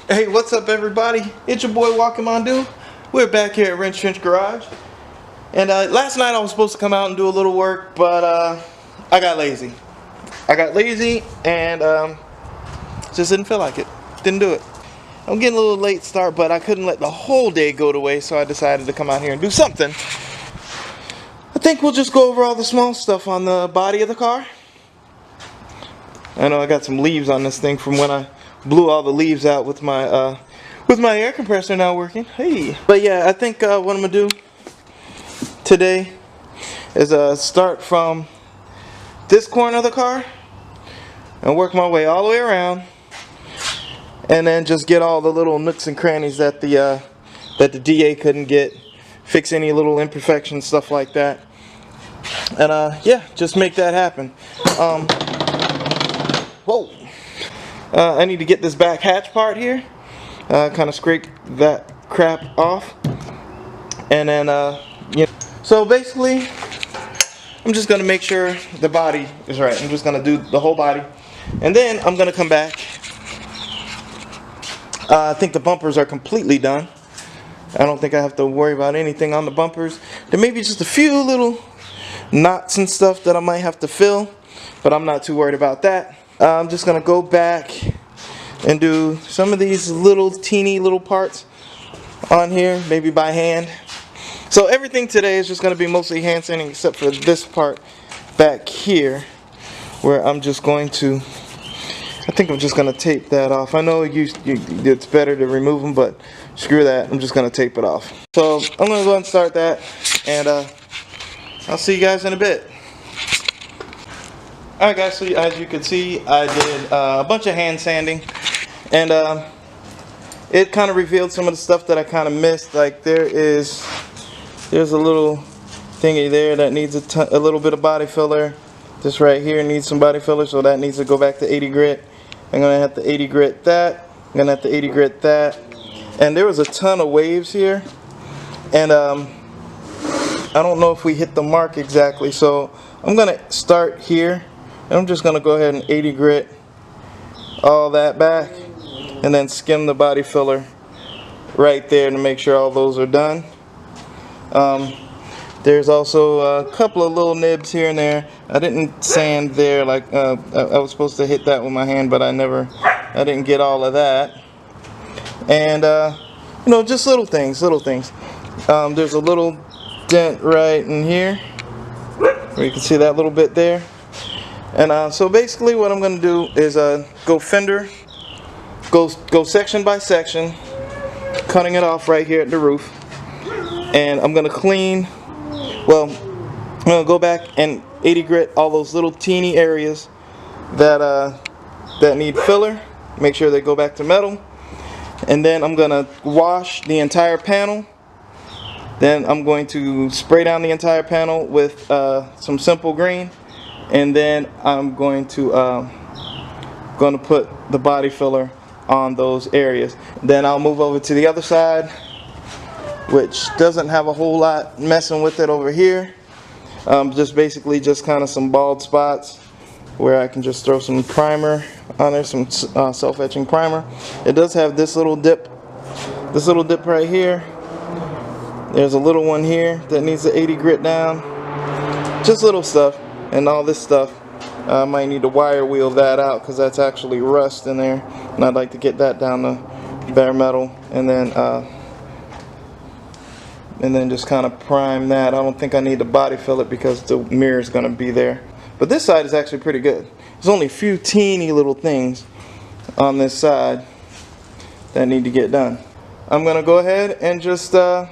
Hey, what's up everybody? It's your boy Walking Mondu. We're back here at Wrenchtrenchers Garage. And last night I was supposed to come out and do a little work, but I got lazy. And just didn't feel like it. Didn't do it. I'm getting a little late start, but I couldn't let the whole day go to waste, so I decided to come out here and do something. I think we'll just go over all the small stuff on the body of the car. I know I got some leaves on this thing from when I blew all the leaves out with my air compressor now working. Hey, but yeah, I think what I'm gonna do today is start from this corner of the car and work my way all the way around, and then just get all the little nooks and crannies that the DA couldn't get, fix any little imperfections, stuff like that, and yeah, just make that happen. Whoa. I need to get this back hatch part here, kind of scrape that crap off, and then you know. So basically I'm just gonna make sure the body is right. I'm just gonna do the whole body, and then I'm gonna come back. I think the bumpers are completely done. I don't think I have to worry about anything on the bumpers. There may be just a few little knots and stuff that I might have to fill, but I'm not too worried about that. I'm just gonna go back and do some of these little teeny little parts on here, maybe by hand. So everything today is just gonna be mostly hand sanding, except for this part back here, where I'm just going to, I think I'm just gonna tape that off. I know it's better to remove them, but screw that, I'm just gonna tape it off. So I'm gonna go ahead and start that, and I'll see you guys in a bit. Alright guys, so as you can see, I did a bunch of hand sanding, and it kind of revealed some of the stuff that I kind of missed. Like there's a little thingy there that needs a little bit of body filler. This right here needs some body filler, so that needs to go back to 80 grit. I'm going to have to 80 grit that. I'm going to have to 80 grit that. And there was a ton of Wavvves here, and I don't know if we hit the mark exactly, so I'm going to start here. And I'm just going to go ahead and 80 grit all that back, and then skim the body filler right there to make sure all those are done. There's also a couple of little nibs here and there. I didn't sand there, like I was supposed to hit that with my hand, but I didn't get all of that. And you know, just little things. There's a little dent right in here where you can see that little bit there. And so basically what I'm going to do is go section by section, cutting it off right here at the roof. And I'm going to clean, well, I'm going to go back and 80 grit all those little teeny areas that need filler, make sure they go back to metal. And then I'm going to wash the entire panel. Then I'm going to spray down the entire panel with some simple green. And then I'm going to put the body filler on those areas. Then I'll move over to the other side, which doesn't have a whole lot messing with it over here. Just basically just kind of some bald spots where I can just throw some primer on there, some self-etching primer. It does have this little dip right here. There's a little one here that needs the 80 grit down. Just little stuff. And all this stuff, I might need to wire wheel that out because that's actually rust in there, and I'd like to get that down to bare metal, and then just kind of prime that. I don't think I need to body fill it because the mirror is going to be there. But this side is actually pretty good. There's only a few teeny little things on this side that need to get done. I'm going to go ahead and just start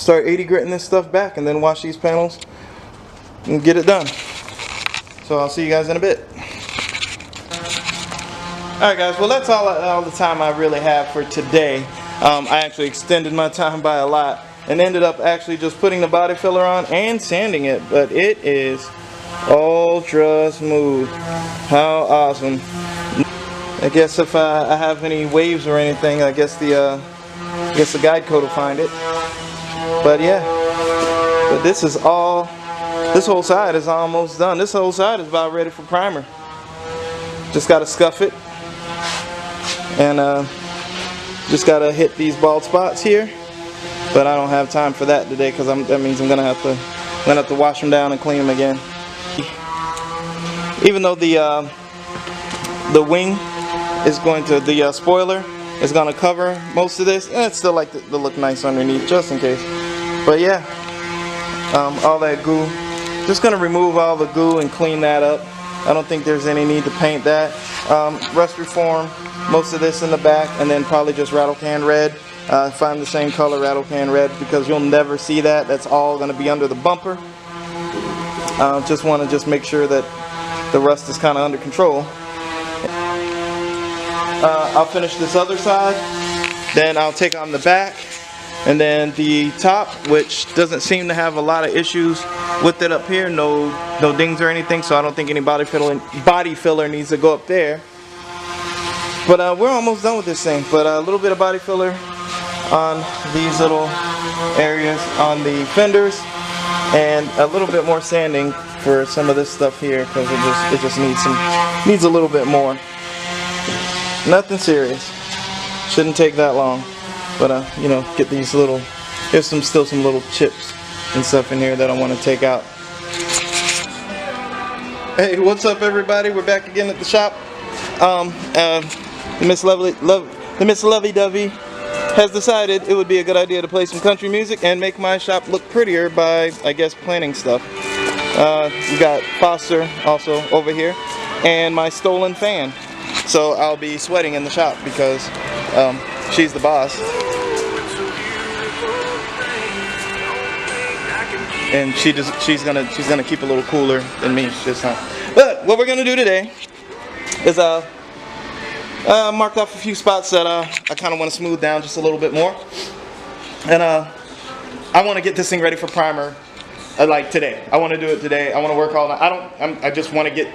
80 gritting this stuff back, and then wash these panels and get it done. So I'll see you guys in a bit. Alright guys, well that's all the time I really have for today. I actually extended my time by a lot and ended up actually just putting the body filler on and sanding it, but it is ultra smooth. How awesome. I guess if I have any Wavvves or anything, I guess the guide code will find it. But yeah, but this is all. This whole side is almost done. This whole side is about ready for primer. Just got to scuff it and just gotta hit these bald spots here. But I don't have time for that today because that means I'm gonna have to wash them down and clean them again. Even though the wing is going to, the spoiler is gonna cover most of this, and it's still like to look nice underneath just in case. But yeah, all that goo, just gonna remove all the goo and clean that up. I don't think there's any need to paint that. Rust reform most of this in the back, and then probably just rattle can red. Find the same color rattle can red because you'll never see that. That's all going to be under the bumper. Just want to make sure that the rust is kind of under control. I'll finish this other side, then I'll take on the back, and then the top, which doesn't seem to have a lot of issues with it up here. No dings or anything, so I don't think any body filler needs to go up there. But we're almost done with this thing. But a little bit of body filler on these little areas on the fenders, and a little bit more sanding for some of this stuff here because it just needs a little bit more. Nothing serious. Shouldn't take that long. But you know, get these little. There's still some little chips and stuff in here that I want to take out. Hey, what's up, everybody? We're back again at the shop. The Miss Lovey Dovey has decided it would be a good idea to play some country music and make my shop look prettier by, I guess, planting stuff. We got Foster also over here, and my stolen fan. So I'll be sweating in the shop because she's the boss. And she's gonna keep a little cooler than me this time. But what we're gonna do today is marked off a few spots that I kind of want to smooth down just a little bit more, and I want to get this thing ready for primer like today. I want to do it today. I want to work all night. I just want to get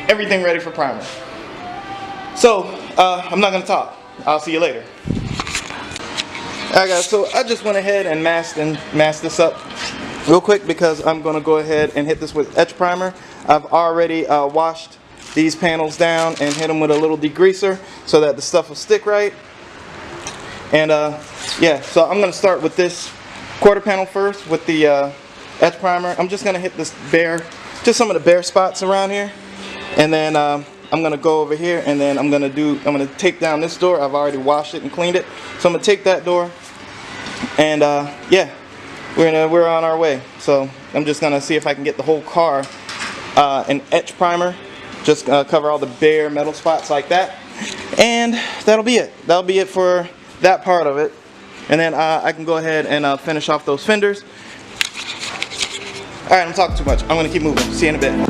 everything ready for primer. So I'm not gonna talk. I'll see you later. Alright guys, so I just went ahead and masked this up real quick because I'm gonna go ahead and hit this with Etch primer. I've already washed these panels down and hit them with a little degreaser so that the stuff will stick right. And yeah, so I'm going to start with this quarter panel first with the Etch primer. I'm just going to hit this just some of the bare spots around here, and then I'm going to go over here, and then I'm going to take down this door. I've already washed it and cleaned it, so I'm going to take that door, and yeah, we're on our way. So I'm just going to see if I can get the whole car an Etch primer. Just cover all the bare metal spots like that, and that'll be it. That'll be it for that part of it, and then I can go ahead and finish off those fenders. Alright, I'm talking too much. I'm gonna keep moving. See you in a bit.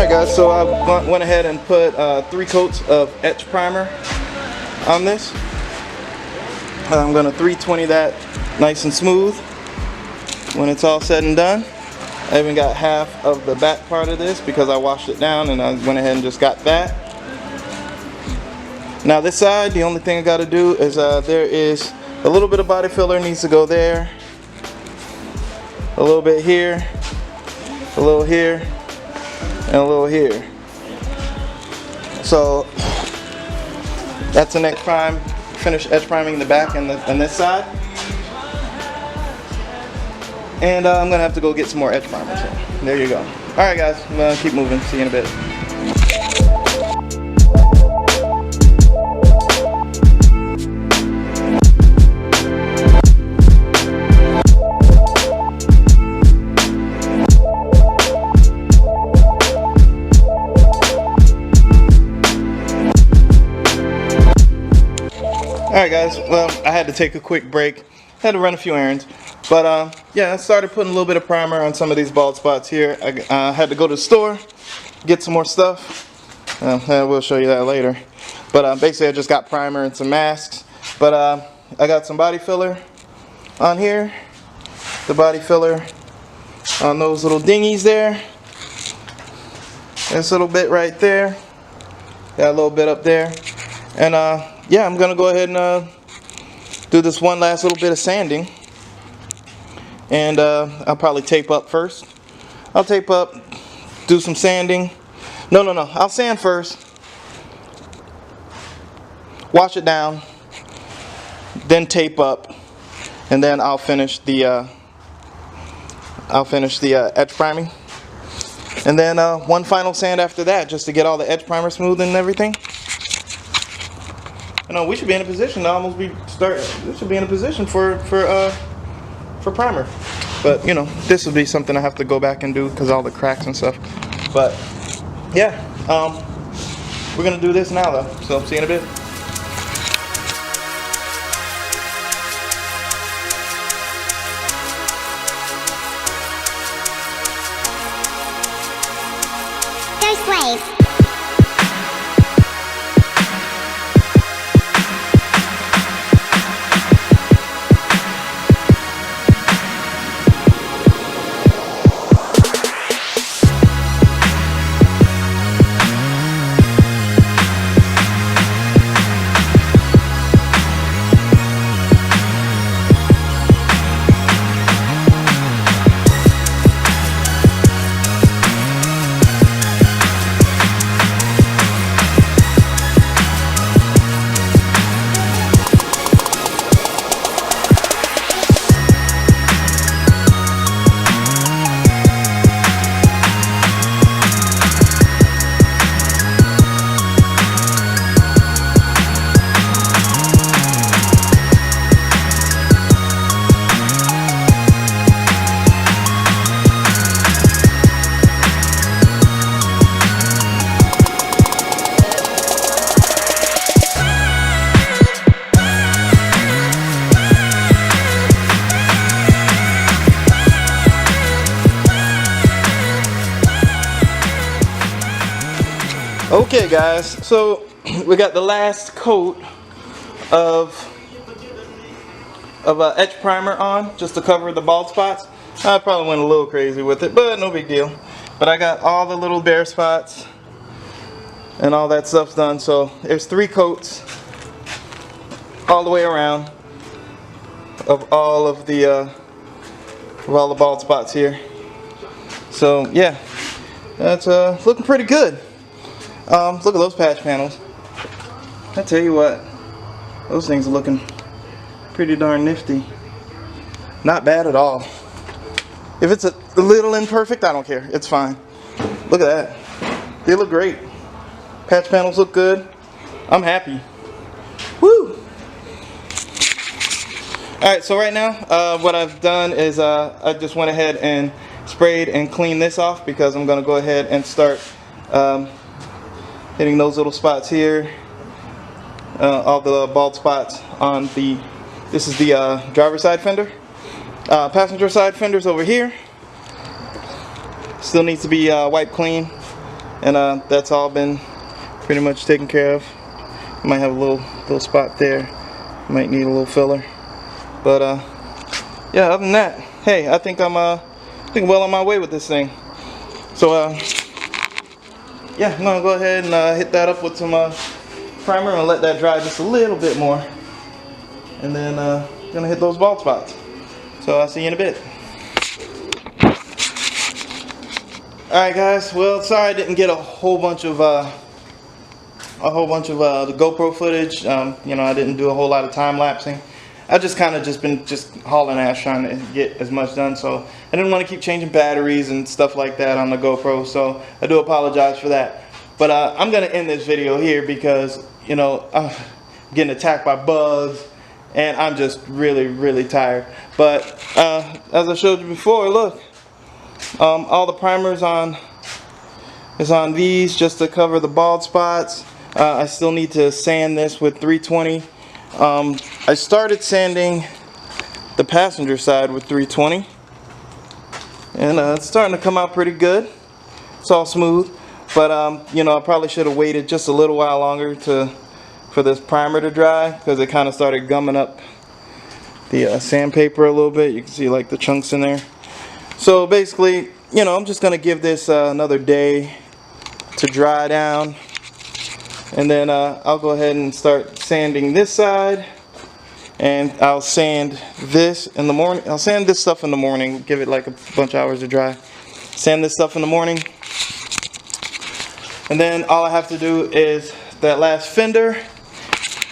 Guys, so I went ahead and put 3 coats of Etch primer on this. I'm going to 320 that nice and smooth when it's all said and done. I even got half of the back part of this because I washed it down, and I went ahead and just got that. Now this side, the only thing I got to do is there is a little bit of body filler needs to go there, a little bit here, a little here, and a little here. So that's the next prime. Finish Etch priming the back and this side. And I'm gonna have to go get some more Etch primer. So there you go. Alright guys, I'm gonna keep moving. See you in a bit. Alright guys, well, I had to take a quick break. Had to run a few errands. But yeah, I started putting a little bit of primer on some of these bald spots here. I had to go to the store, get some more stuff. We'll show you that later. But basically I just got primer and some masks. But I got some body filler on here. The body filler on those little dinghies there. This little bit right there. Got a little bit up there. And yeah, I'm gonna go ahead and do this one last little bit of sanding. And I'll probably tape up first. I'll tape up, do some sanding. No. I'll sand first. Wash it down. Then tape up. And then I'll finish the edge priming. And then one final sand after that, just to get all the edge primer smooth and everything. You know, we should be in a position to almost we should be in a position for primer. But you know, this will be something I have to go back and do because all the cracks and stuff. But yeah, we're gonna do this now though. So see you in a bit. Wavvves. Okay guys, so we got the last coat of etch primer on, just to cover the bald spots. I probably went a little crazy with it, but no big deal. But I got all the little bare spots and all that stuff's done. So there's 3 coats all the way around of all the bald spots here. So yeah, that's looking pretty good. Look at those patch panels. I tell you what, those things are looking pretty darn nifty. Not bad at all. If it's a little imperfect, I don't care. It's fine. Look at that. They look great. Patch panels look good. I'm happy. Woo! Alright, so right now, what I've done is I just went ahead and sprayed and cleaned this off because I'm going to go ahead and start hitting those little spots here, all the bald spots on this is the driver's side fender. Passenger side fender's over here. Still needs to be wiped clean, and that's all been pretty much taken care of. Might have a little spot there. Might need a little filler, but yeah. Other than that, hey, I think I'm well on my way with this thing. So yeah, I'm gonna go ahead and hit that up with some primer and let that dry just a little bit more, and then gonna hit those bald spots. So I'll see you in a bit. Alright guys, well, sorry I didn't get a whole bunch of the GoPro footage. You know, I didn't do a whole lot of time lapsing. I've just kind of been hauling ass trying to get as much done. So I didn't want to keep changing batteries and stuff like that on the GoPro. So I do apologize for that. But I'm gonna end this video here because you know I'm getting attacked by bugs and I'm just really tired. But as I showed you before, look, all the primers is on these just to cover the bald spots. I still need to sand this with 320. I started sanding the passenger side with 320 and it's starting to come out pretty good. It's all smooth, but you know, I probably should have waited just a little while longer for this primer to dry because it kind of started gumming up the sandpaper a little bit. You can see like the chunks in there. So basically, you know, I'm just gonna give this another day to dry down, and then I'll go ahead and start sanding this side, and I'll sand this in the morning. I'll sand this stuff in the morning, give it like a bunch of hours to dry. Sand this stuff in the morning, and then all I have to do is that last fender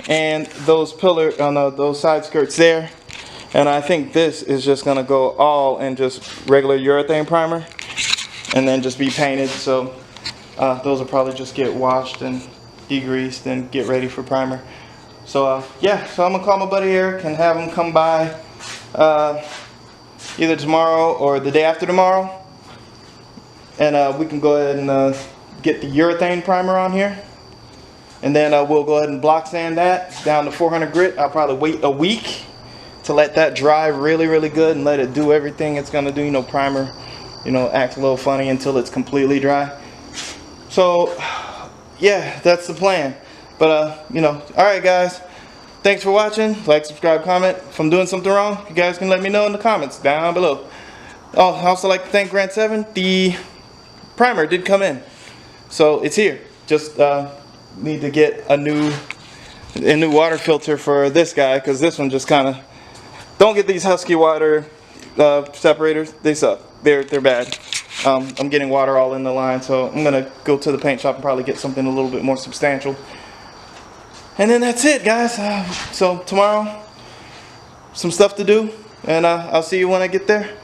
and those pillar on those side skirts there. And I think this is just gonna go all in just regular urethane primer and then just be painted. So those will probably just get washed and degreased and get ready for primer. So yeah, so I'm gonna call my buddy Eric and have him come by either tomorrow or the day after tomorrow, and we can go ahead and get the urethane primer on here, and then we'll go ahead and block sand that down to 400 grit. I'll probably wait a week to let that dry really good and let it do everything it's gonna do. You know, primer, you know, acts a little funny until it's completely dry. So yeah, that's the plan. But you know, alright guys, thanks for watching. Like, subscribe, comment. If I'm doing something wrong, you guys can let me know in the comments down below. Oh, I also like to thank Grant 7. The primer did come in, so it's here. Just need to get a new water filter for this guy, because this one just kind of, don't get these Husky water separators. They suck. They're bad. I'm getting water all in the line, so I'm gonna go to the paint shop and probably get something a little bit more substantial. And then that's it, guys. So tomorrow, some stuff to do, and I'll see you when I get there.